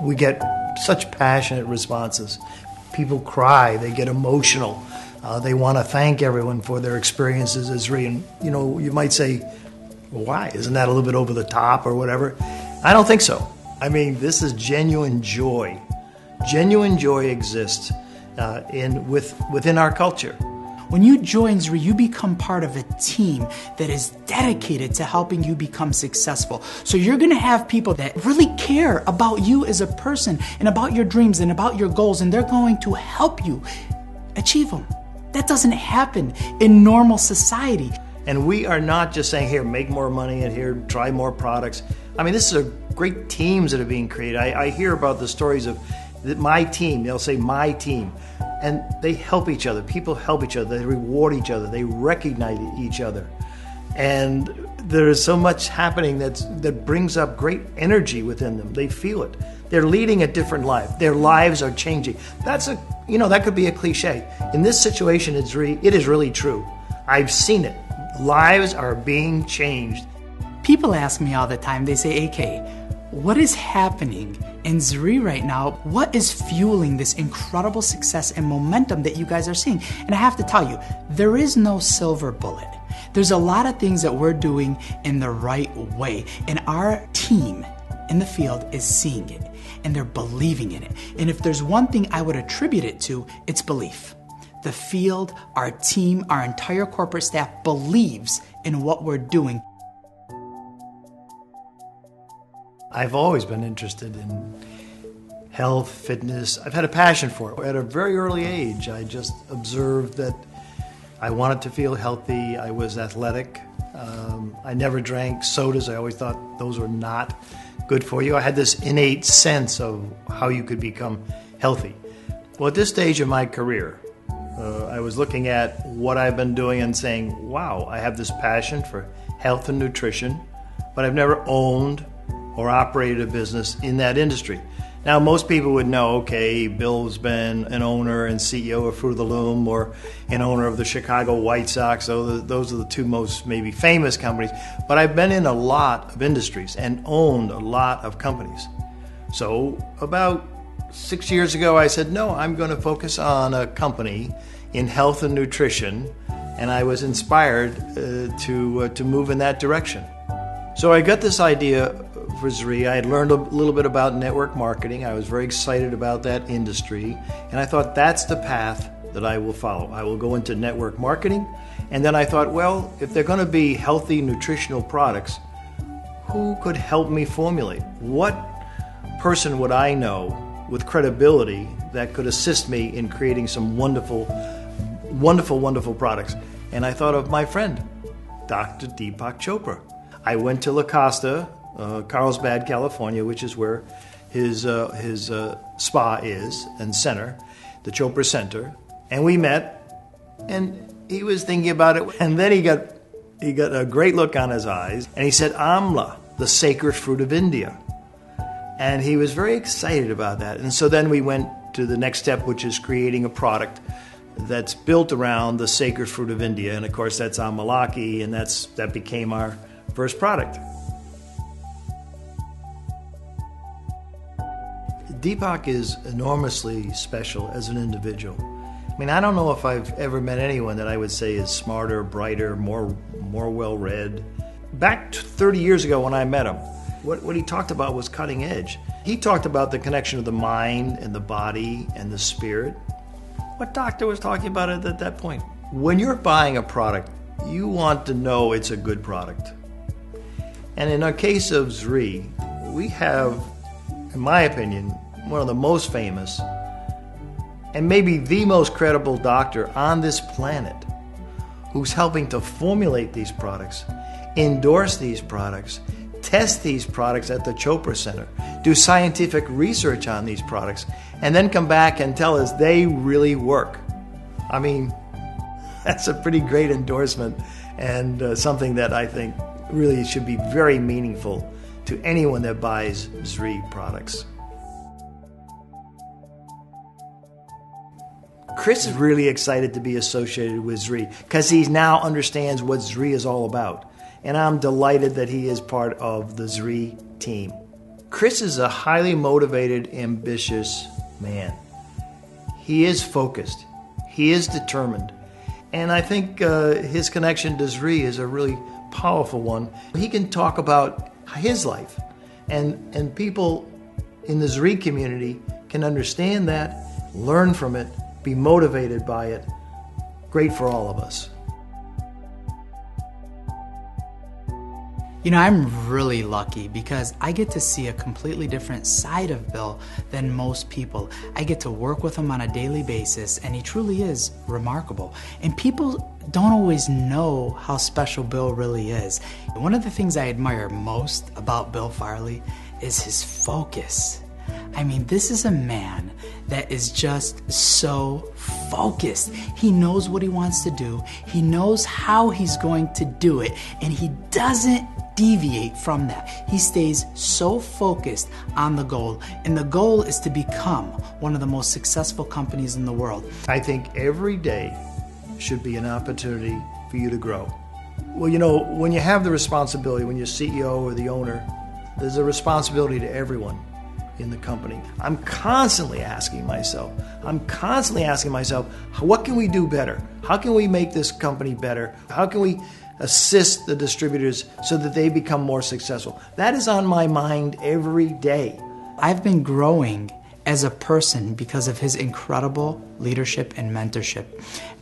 We get such passionate responses. People cry, they get emotional. They want to thank everyone for their experiences as ZRII. And, you might say, well, why? Isn't that a little bit over the top or whatever? I don't think so. I mean, this is genuine joy. Genuine joy exists within our culture. When you join ZRII, you become part of a team that is dedicated to helping you become successful. So you're going to have people that really care about you as a person and about your dreams and about your goals, and they're going to help you achieve them. That doesn't happen in normal society. And we are not just saying, here, make more money, and here, try more products. I mean, this is great teams that are being created. I hear about the stories of my team. They'll say, my team. And they help each other. People help each other. They reward each other. They recognize each other. And there is so much happening that brings up great energy within them. They feel it. They're leading a different life. Their lives are changing. That could be a cliche. In this situation at ZRII, it is really true. I've seen it. Lives are being changed. People ask me all the time, they say, AK, what is happening in ZRII right now? What is fueling this incredible success and momentum that you guys are seeing? And I have to tell you, there is no silver bullet. There's a lot of things that we're doing in the right way, and our team in the field is seeing it, and they're believing in it. And if there's one thing I would attribute it to, it's belief. The field, our team, our entire corporate staff believes in what we're doing. I've always been interested in health, fitness. I've had a passion for it. At a very early age, I just observed that I wanted to feel healthy. I was athletic. I never drank sodas. I always thought those were not good for you. I had this innate sense of how you could become healthy. Well, at this stage of my career, I was looking at what I've been doing and saying, wow, I have this passion for health and nutrition, but I've never owned or operated a business in that industry. Now, most people would know, okay, Bill's been an owner and CEO of Fruit of the Loom or an owner of the Chicago White Sox. So those are the two most maybe famous companies. But I've been in a lot of industries and owned a lot of companies. So about 6 years ago, I said, no, I'm going to focus on a company in health and nutrition. And I was inspired to move in that direction. So I got this idea for ZRII. I had learned a little bit about network marketing. I was very excited about that industry. And I thought that's the path that I will follow. I will go into network marketing. And then I thought, well, if they're going to be healthy nutritional products, who could help me formulate? What person would I know with credibility that could assist me in creating some wonderful, wonderful, wonderful products? And I thought of my friend, Dr. Deepak Chopra. I went to La Costa, Carlsbad, California, which is where his spa is and center, the Chopra Center, and we met, and he was thinking about it, and then he got a great look on his eyes, and he said, Amla, the sacred fruit of India. And he was very excited about that. And so then we went to the next step, which is creating a product that's built around the sacred fruit of India. And of course, that's Amalaki, and that became our first product. Deepak is enormously special as an individual. I mean, I don't know if I've ever met anyone that I would say is smarter, brighter, more well-read. Back 30 years ago when I met him, what he talked about was cutting edge. He talked about the connection of the mind and the body and the spirit. What doctor was talking about it at that point? When you're buying a product, you want to know it's a good product. And in our case of ZRII, we have, in my opinion, one of the most famous and maybe the most credible doctor on this planet who's helping to formulate these products, endorse these products, test these products at the Chopra Center, do scientific research on these products, and then come back and tell us they really work. I mean, that's a pretty great endorsement and something that I think really should be very meaningful to anyone that buys ZRII products. Chris is really excited to be associated with ZRII because he now understands what ZRII is all about. And I'm delighted that he is part of the ZRII team. Chris is a highly motivated, ambitious man. He is focused. He is determined. And I think his connection to ZRII is a really powerful one. He can talk about his life, and people in the ZRII community can understand that, learn from it, be motivated by it. Great for all of us. You know, I'm really lucky because I get to see a completely different side of Bill than most people. I get to work with him on a daily basis, and he truly is remarkable. And people don't always know how special Bill really is. One of the things I admire most about Bill Farley is his focus. I mean, this is a man that is just so focused. He knows what he wants to do. He knows how he's going to do it, and he doesn't deviate from that. He stays so focused on the goal, and the goal is to become one of the most successful companies in the world. I think every day should be an opportunity for you to grow. Well, you know, when you have the responsibility, when you're CEO or the owner, there's a responsibility to everyone in the company. I'm constantly asking myself, what can we do better? How can we make this company better? How can we assist the distributors so that they become more successful? That is on my mind every day. I've been growing as a person because of his incredible leadership and mentorship.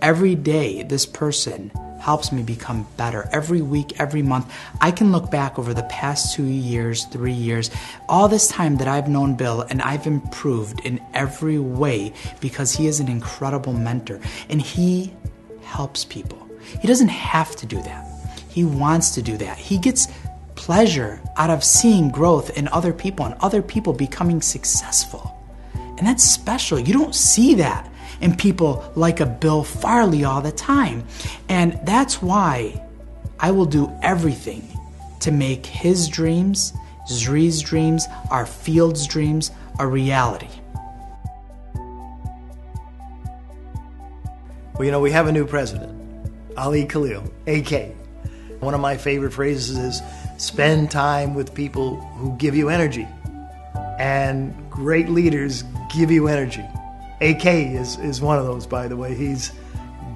Every day, this person helps me become better. Every week, every month, I can look back over the past 2 years, 3 years, all this time that I've known Bill, and I've improved in every way because he is an incredible mentor, and he helps people. He doesn't have to do that. He wants to do that. He gets pleasure out of seeing growth in other people and other people becoming successful. And that's special. You don't see that in people like a Bill Farley all the time. And that's why I will do everything to make his dreams, ZRII's dreams, our field's dreams a reality. Well, you know, we have a new president, Ali Khalil, AK. One of my favorite phrases is, spend time with people who give you energy. And great leaders give you energy. AK is one of those, by the way. He's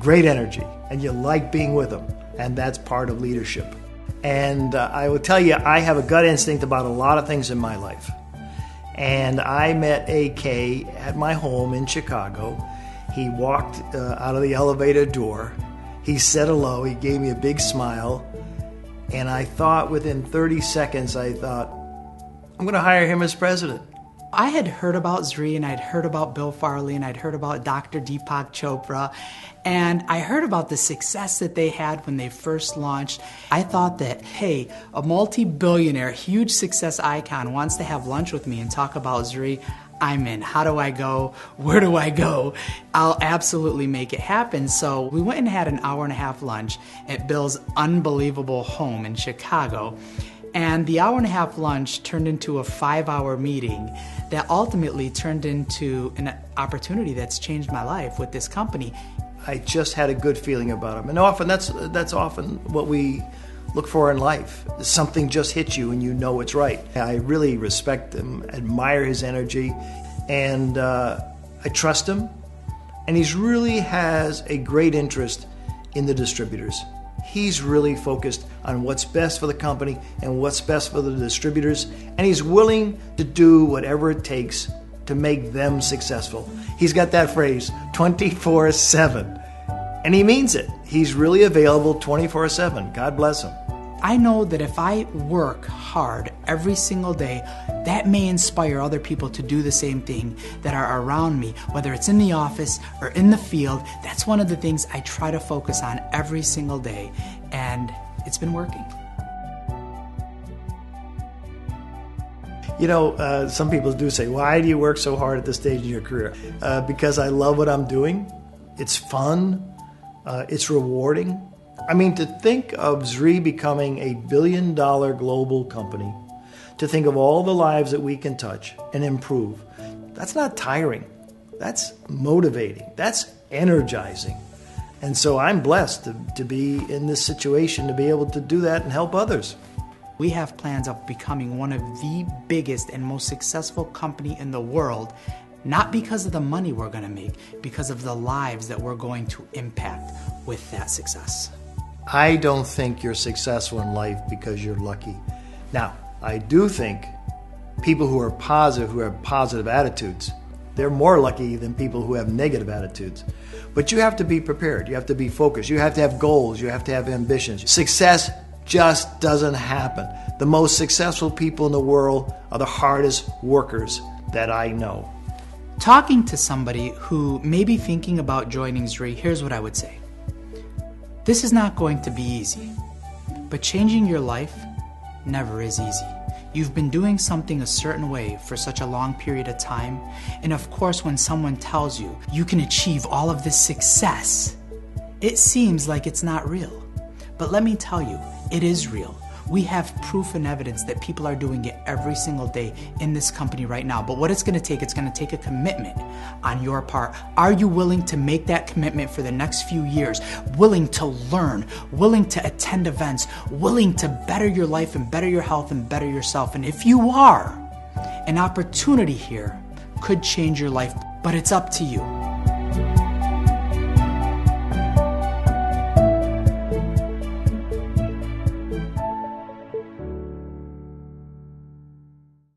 great energy, and you like being with him, and that's part of leadership. And I will tell you, I have a gut instinct about a lot of things in my life. And I met AK at my home in Chicago. He walked out of the elevator door. He said hello. He gave me a big smile. And I thought within 30 seconds, I'm going to hire him as president. I had heard about ZRII, and I'd heard about Bill Farley, and I'd heard about Dr. Deepak Chopra, and I heard about the success that they had when they first launched. I thought that, hey, a multi-billionaire, huge success icon wants to have lunch with me and talk about ZRII. I'm in. How do I go? Where do I go? I'll absolutely make it happen. So we went and had an hour-and-a-half lunch at Bill's unbelievable home in Chicago. And the hour-and-a-half lunch turned into a 5-hour meeting that ultimately turned into an opportunity that's changed my life with this company. I just had a good feeling about him. And often that's often what we look for in life. Something just hits you and you know it's right. I really respect him, admire his energy, and I trust him. And he really has a great interest in the distributors. He's really focused on what's best for the company and what's best for the distributors, and he's willing to do whatever it takes to make them successful. He's got that phrase, 24/7, and he means it. He's really available 24/7. God bless him. I know that if I work hard every single day, that may inspire other people to do the same thing that are around me, whether it's in the office or in the field. That's one of the things I try to focus on every single day, and it's been working. You know, some people do say, why do you work so hard at this stage in your career? Because I love what I'm doing. It's fun. It's rewarding. I mean, to think of ZRII becoming a billion-dollar global company, to think of all the lives that we can touch and improve, that's not tiring. That's motivating. That's energizing. And so I'm blessed to be in this situation, to be able to do that and help others. We have plans of becoming one of the biggest and most successful company in the world, not because of the money we're going to make, because of the lives that we're going to impact with that success. I don't think you're successful in life because you're lucky. Now, I do think people who are positive, who have positive attitudes, they're more lucky than people who have negative attitudes. But you have to be prepared. You have to be focused. You have to have goals. You have to have ambitions. Success just doesn't happen. The most successful people in the world are the hardest workers that I know. Talking to somebody who may be thinking about joining ZRII, here's what I would say. This is not going to be easy, but changing your life never is easy. You've been doing something a certain way for such a long period of time, and of course when someone tells you you can achieve all of this success, it seems like it's not real. But let me tell you, it is real. We have proof and evidence that people are doing it every single day in this company right now. But what it's going to take a commitment on your part. Are you willing to make that commitment for the next few years? Willing to learn, willing to attend events, willing to better your life and better your health and better yourself? And if you are, an opportunity here could change your life, but it's up to you.